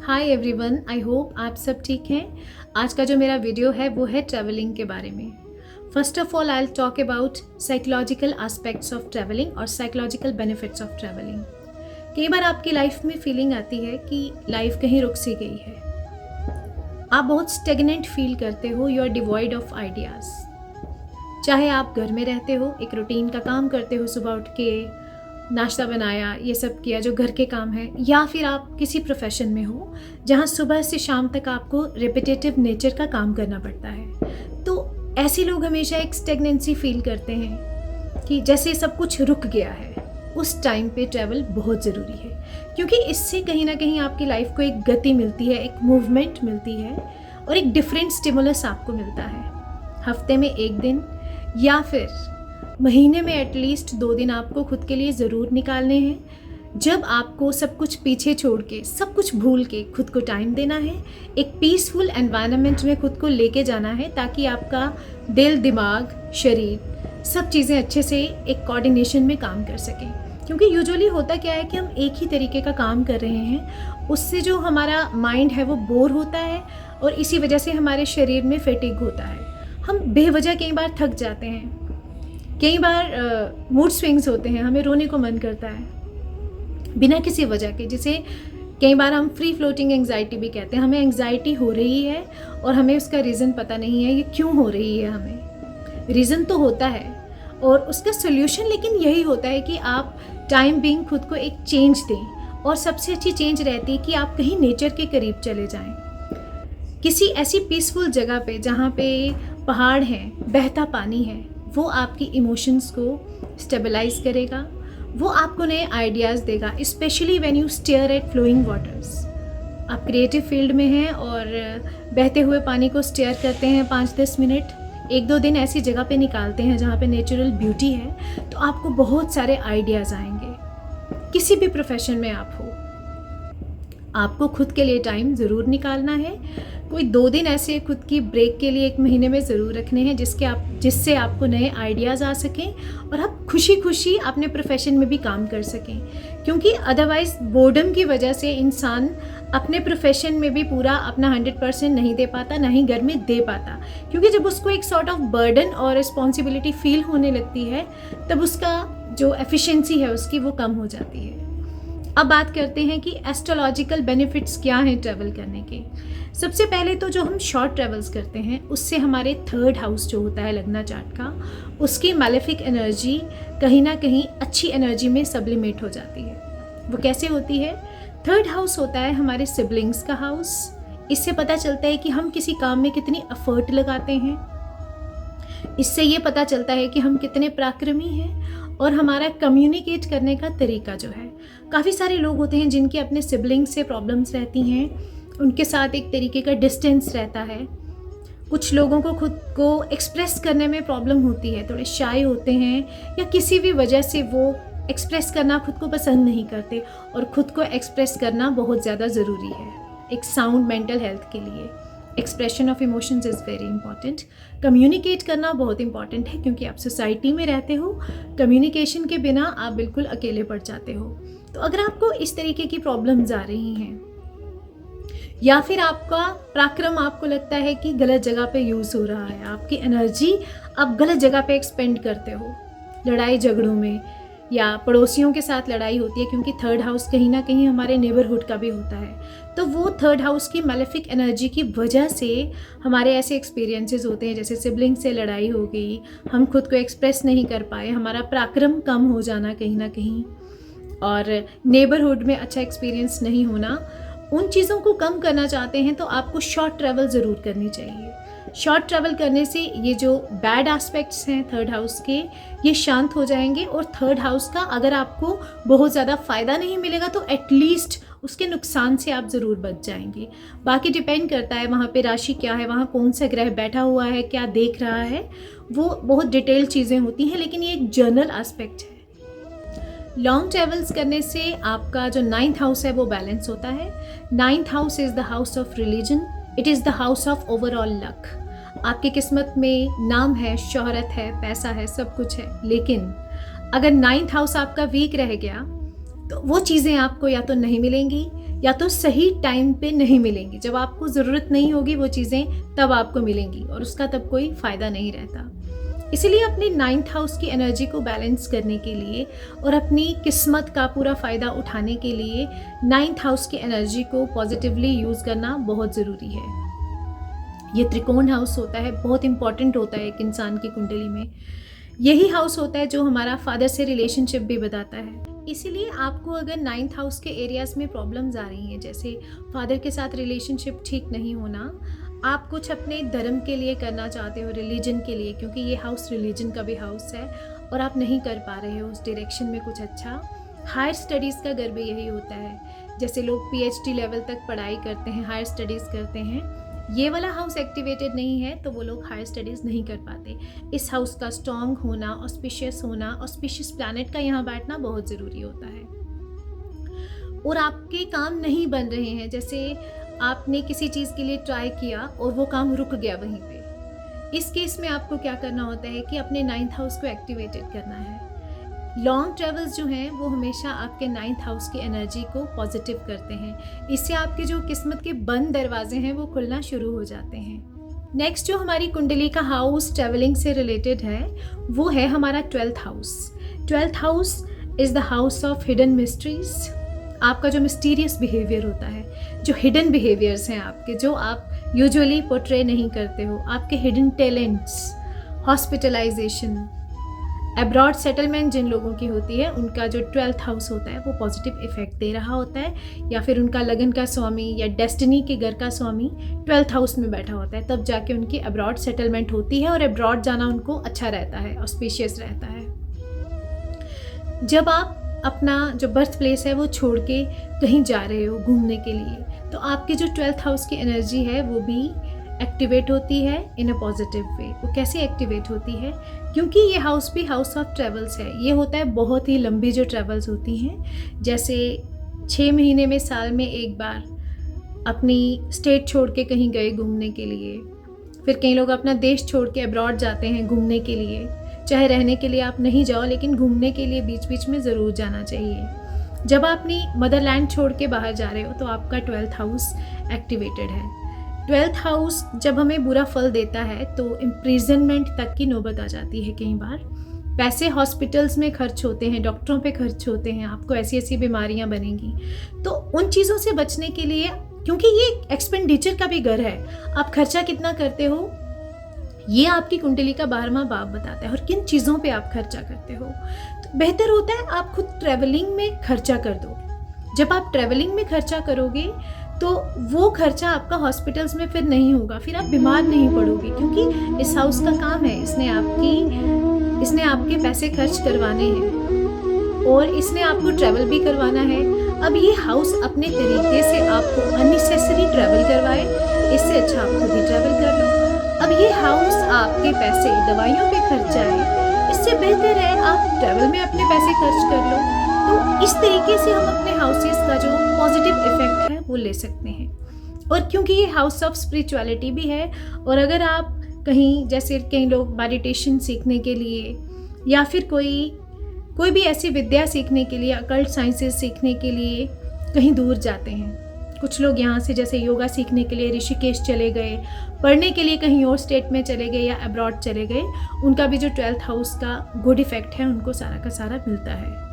Hi everyone, I hope आप सब ठीक हैं। आज का जो मेरा वीडियो है वो है ट्रैवलिंग के बारे में। First of all I will talk about psychological aspects of travelling और साइकोलॉजिकल बेनिफिट्स ऑफ ट्रैवलिंग। कई बार आपकी लाइफ में फीलिंग आती है कि लाइफ कहीं रुक सी गई है, आप बहुत स्टेगनेंट फील करते हो, you are devoid of ideas. चाहे आप घर में रहते हो, एक रूटीन का काम करते हो, सुबह उठ के नाश्ता बनाया, ये सब किया जो घर के काम है, या फिर आप किसी प्रोफेशन में हो जहाँ सुबह से शाम तक आपको रिपीटेटिव नेचर का काम करना पड़ता है, तो ऐसे लोग हमेशा एक स्टेगनेंसी फील करते हैं कि जैसे सब कुछ रुक गया है। उस टाइम पे ट्रैवल बहुत ज़रूरी है, क्योंकि इससे कहीं ना कहीं आपकी लाइफ को एक गति मिलती है, एक मूवमेंट मिलती है और एक डिफरेंट स्टिमुलस आपको मिलता है। हफ्ते में एक दिन या फिर महीने में एटलीस्ट 2 दिन आपको खुद के लिए ज़रूर निकालने हैं, जब आपको सब कुछ पीछे छोड़ के, सब कुछ भूल के खुद को टाइम देना है, एक पीसफुल एनवायरनमेंट में खुद को लेके जाना है, ताकि आपका दिल, दिमाग, शरीर सब चीज़ें अच्छे से एक कोऑर्डिनेशन में काम कर सकें। क्योंकि यूजुअली होता क्या है कि हम एक ही तरीके का काम कर रहे हैं, उससे जो हमारा माइंड है वो बोर होता है और इसी वजह से हमारे शरीर में फैटिग होता है। हम बेवजह कई बार थक जाते हैं, कई बार मूड स्विंग्स होते हैं, हमें रोने को मन करता है बिना किसी वजह के, जिसे कई बार हम फ्री फ्लोटिंग एंग्जाइटी भी कहते हैं। हमें एंग्जाइटी हो रही है और हमें उसका रीज़न पता नहीं है, ये क्यों हो रही है। हमें रीज़न तो होता है और उसका सोल्यूशन लेकिन यही होता है कि आप टाइम बीइंग खुद को एक चेंज दें। और सबसे अच्छी चेंज रहती है कि आप कहीं नेचर के करीब चले जाएं, किसी ऐसी पीसफुल जगह पे जहाँ पे पहाड़ हैं, बहता पानी है। वो आपकी इमोशंस को स्टेबलाइज करेगा, वो आपको नए आइडियाज़ देगा, specially when you stare at flowing waters. आप क्रिएटिव फील्ड में हैं और बहते हुए पानी को स्टेयर करते हैं 5-10 मिनट, 1-2 दिन ऐसी जगह पे निकालते हैं जहाँ पे नेचुरल ब्यूटी है, तो आपको बहुत सारे आइडियाज़ आएंगे। किसी भी प्रोफेशन में आप हो, आपको खुद के लिए टाइम ज़रूर निकालना है। कोई 2 दिन ऐसे खुद की ब्रेक के लिए 1 महीने में ज़रूर रखने हैं, जिससे आपको नए आइडियाज़ आ सकें और आप खुशी खुशी अपने प्रोफेशन में भी काम कर सकें। क्योंकि अदरवाइज़ बोर्डम की वजह से इंसान अपने प्रोफेशन में भी पूरा अपना 100% नहीं दे पाता, ना ही घर में दे पाता। क्योंकि जब उसको एक सॉर्ट ऑफ बर्डन और रिस्पॉन्सिबिलिटी फील होने लगती है, तब उसका जो एफिशिएंसी है उसकी वो कम हो जाती है। अब बात करते हैं कि एस्ट्रोलॉजिकल बेनिफिट्स क्या हैं ट्रैवल करने के। सबसे पहले तो जो हम शॉर्ट ट्रैवल्स करते हैं, उससे हमारे 3rd हाउस जो होता है लग्ना चार्ट का, उसकी मैलेफिक एनर्जी कहीं ना कहीं अच्छी एनर्जी में सब्लिमेट हो जाती है। वो कैसे होती है? 3rd हाउस होता है हमारे सिबलिंग्स का हाउस। इससे पता चलता है कि हम किसी काम में कितनी एफर्ट लगाते हैं, इससे ये पता चलता है कि हम कितने पराक्रमी हैं और हमारा कम्युनिकेट करने का तरीका जो है। काफ़ी सारे लोग होते हैं जिनके अपने सिबलिंग्स से प्रॉब्लम्स रहती हैं, उनके साथ एक तरीके का डिस्टेंस रहता है। कुछ लोगों को खुद को एक्सप्रेस करने में प्रॉब्लम होती है, थोड़े शाय होते हैं या किसी भी वजह से वो एक्सप्रेस करना खुद को पसंद नहीं करते, और खुद को एक्सप्रेस करना बहुत ज़्यादा ज़रूरी है एक साउंड मेंटल हेल्थ के लिए। Expression of emotions is very important. Communicate करना बहुत इंपॉर्टेंट है, क्योंकि आप सोसाइटी में रहते हो, कम्युनिकेशन के बिना आप बिल्कुल अकेले पड़ जाते हो। तो अगर आपको इस तरीके की प्रॉब्लम्स आ रही हैं, या फिर आपका पराक्रम आपको लगता है कि गलत जगह पे यूज़ हो रहा है, आपकी एनर्जी आप गलत जगह पे एक्सपेंड करते हो, लड़ाई झगड़ों में या पड़ोसियों के साथ लड़ाई होती है, क्योंकि 3rd हाउस कहीं ना कहीं हमारे नेबरहुड का भी होता है, तो वो 3rd हाउस की मैलेफिक एनर्जी की वजह से हमारे ऐसे एक्सपीरियंसेस होते हैं, जैसे सिबलिंग से लड़ाई हो गई, हम खुद को एक्सप्रेस नहीं कर पाए, हमारा पराक्रम कम हो जाना कहीं ना कहीं, और नेबरहुड में अच्छा एक्सपीरियंस नहीं होना। उन चीज़ों को कम करना चाहते हैं तो आपको शॉर्ट ट्रैवल ज़रूर करनी चाहिए। शॉर्ट ट्रैवल करने से ये जो बैड एस्पेक्ट्स हैं 3rd हाउस के, ये शांत हो जाएंगे, और 3rd हाउस का अगर आपको बहुत ज़्यादा फ़ायदा नहीं मिलेगा तो एटलीस्ट उसके नुकसान से आप ज़रूर बच जाएंगे। बाकी डिपेंड करता है वहाँ पे राशि क्या है, वहाँ कौन सा ग्रह बैठा हुआ है, क्या देख रहा है, वो बहुत डिटेल चीज़ें होती हैं, लेकिन ये एक जनरल एस्पेक्ट है। लॉन्ग ट्रैवल्स करने से आपका जो 9th हाउस है वो बैलेंस होता है। 9th house is the house of religion, it is the house of overall luck. आपकी किस्मत में नाम है, शोहरत है, पैसा है, सब कुछ है, लेकिन अगर 9th हाउस आपका वीक रह गया तो वो चीज़ें आपको या तो नहीं मिलेंगी या तो सही टाइम पे नहीं मिलेंगी। जब आपको ज़रूरत नहीं होगी वो चीज़ें तब आपको मिलेंगी और उसका तब कोई फ़ायदा नहीं रहता। इसीलिए अपनी 9th हाउस की एनर्जी को बैलेंस करने के लिए और अपनी किस्मत का पूरा फ़ायदा उठाने के लिए 9th हाउस की एनर्जी को पॉजिटिवली यूज़ करना बहुत ज़रूरी है। ये त्रिकोण हाउस होता है, बहुत इंपॉर्टेंट होता है एक इंसान की कुंडली में। यही हाउस होता है जो हमारा फादर से रिलेशनशिप भी बताता है। इसीलिए आपको अगर 9th हाउस के एरियाज़ में प्रॉब्लम्स आ रही हैं, जैसे फादर के साथ रिलेशनशिप ठीक नहीं होना, आप कुछ अपने धर्म के लिए करना चाहते हो, रिलीजन के लिए, क्योंकि ये हाउस रिलीजन का भी हाउस है और आप नहीं कर पा रहे हो उस डायरेक्शन में कुछ अच्छा। हायर स्टडीज़ का घर भी यही होता है, जैसे लोग PhD लेवल तक पढ़ाई करते हैं, हायर स्टडीज़ करते हैं, ये वाला हाउस एक्टिवेटेड नहीं है तो वो लोग हायर स्टडीज़ नहीं कर पाते। इस हाउस का स्ट्रॉन्ग होना, ऑस्पिशियस होना, ऑस्पिशियस प्लैनेट का यहाँ बैठना बहुत ज़रूरी होता है। और आपके काम नहीं बन रहे हैं, जैसे आपने किसी चीज़ के लिए ट्राई किया और वो काम रुक गया वहीं पे, इस केस में आपको क्या करना होता है कि अपने 9th हाउस को एक्टिवेटेड करना है। लॉन्ग ट्रेवल्स जो हैं वो हमेशा आपके 9th हाउस की एनर्जी को पॉजिटिव करते हैं। इससे आपके जो किस्मत के बंद दरवाजे हैं वो खुलना शुरू हो जाते हैं। नेक्स्ट जो हमारी कुंडली का हाउस ट्रैवलिंग से रिलेटेड है वो है हमारा 12th house. 12th house is the house of hidden mysteries. आपका जो मिस्टीरियस बिहेवियर होता है, जो हिडन बिहेवियर्स हैं आपके, जो आप यूजुअली पोर्ट्रे नहीं करते हो, आपके hidden talents, hospitalisation, abroad settlement जिन लोगों की होती है उनका जो 12th हाउस होता है वो पॉजिटिव इफेक्ट दे रहा होता है, या फिर उनका लगन का स्वामी या डेस्टिनी के घर का स्वामी 12th हाउस में बैठा होता है, तब जाके उनकी अब्रॉड सेटलमेंट होती है और अब्रॉड जाना उनको अच्छा रहता है, ऑस्पिशियस रहता है। जब आप अपना जो बर्थ प्लेस है वो छोड़ के कहीं जा रहे हो घूमने के लिए, तो आपकी जो 12th हाउस की एनर्जी है वो भी एक्टिवेट होती है इन अ पॉजिटिव वे। वो कैसे एक्टिवेट होती है? क्योंकि ये हाउस भी हाउस ऑफ ट्रेवल्स है। ये होता है बहुत ही लंबी जो ट्रेवल्स होती हैं, जैसे 6 महीने में, साल में एक बार अपनी स्टेट छोड़ के कहीं गए घूमने के लिए, फिर कई लोग अपना देश छोड़ के अब्रॉड जाते हैं घूमने के लिए। चाहे रहने के लिए आप नहीं जाओ, लेकिन घूमने के लिए बीच बीच में ज़रूर जाना चाहिए। जब आप अपनी मदरलैंड छोड़ के बाहर जा रहे हो तो आपका 12th हाउस एक्टिवेटेड है। 12th हाउस जब हमें बुरा फल देता है तो इम्प्रिजनमेंट तक की नौबत आ जाती है। कई बार पैसे हॉस्पिटल्स में खर्च होते हैं, डॉक्टरों पे खर्च होते हैं, आपको ऐसी ऐसी बीमारियां बनेंगी। तो उन चीज़ों से बचने के लिए, क्योंकि ये एक्सपेंडिचर का भी घर है, आप खर्चा कितना करते हो ये आपकी कुंडली का 12वां भाव बताता है, और किन चीज़ों पे आप खर्चा करते हो। तो बेहतर होता है आप खुद ट्रैवलिंग में खर्चा कर दो। जब आप ट्रैवलिंग में खर्चा करोगे तो वो खर्चा आपका हॉस्पिटल्स में फिर नहीं होगा, फिर आप बीमार नहीं पड़ोगे, क्योंकि इस हाउस का काम है, इसने आपके पैसे खर्च करवाने हैं और इसने आपको ट्रैवल भी करवाना है। अब ये हाउस अपने तरीके से आपको अननेसेसरी ट्रैवल करवाए, इससे अच्छा आप खुद ही ट्रैवल कर लो। अब ये हाउस आपके पैसे दवाइयों पे खर्च जाए, इससे बेहतर है आप ट्रैवल में अपने पैसे खर्च कर लो। तो इस तरीके से हम अपने हाउसेस का जो पॉजिटिव इफेक्ट है वो ले सकते हैं। और क्योंकि ये हाउस ऑफ स्पिरिचुअलिटी भी है, और अगर आप कहीं, जैसे कई लोग मेडिटेशन सीखने के लिए या फिर कोई भी ऐसी विद्या सीखने के लिए, अकल्ट साइंसेस सीखने के लिए कहीं दूर जाते हैं। कुछ लोग यहाँ से जैसे योगा सीखने के लिए ऋषिकेश चले गए, पढ़ने के लिए कहीं और स्टेट में चले गए या अब्रॉड चले गए, उनका भी जो 12th हाउस का गुड इफेक्ट है उनको सारा का सारा मिलता है।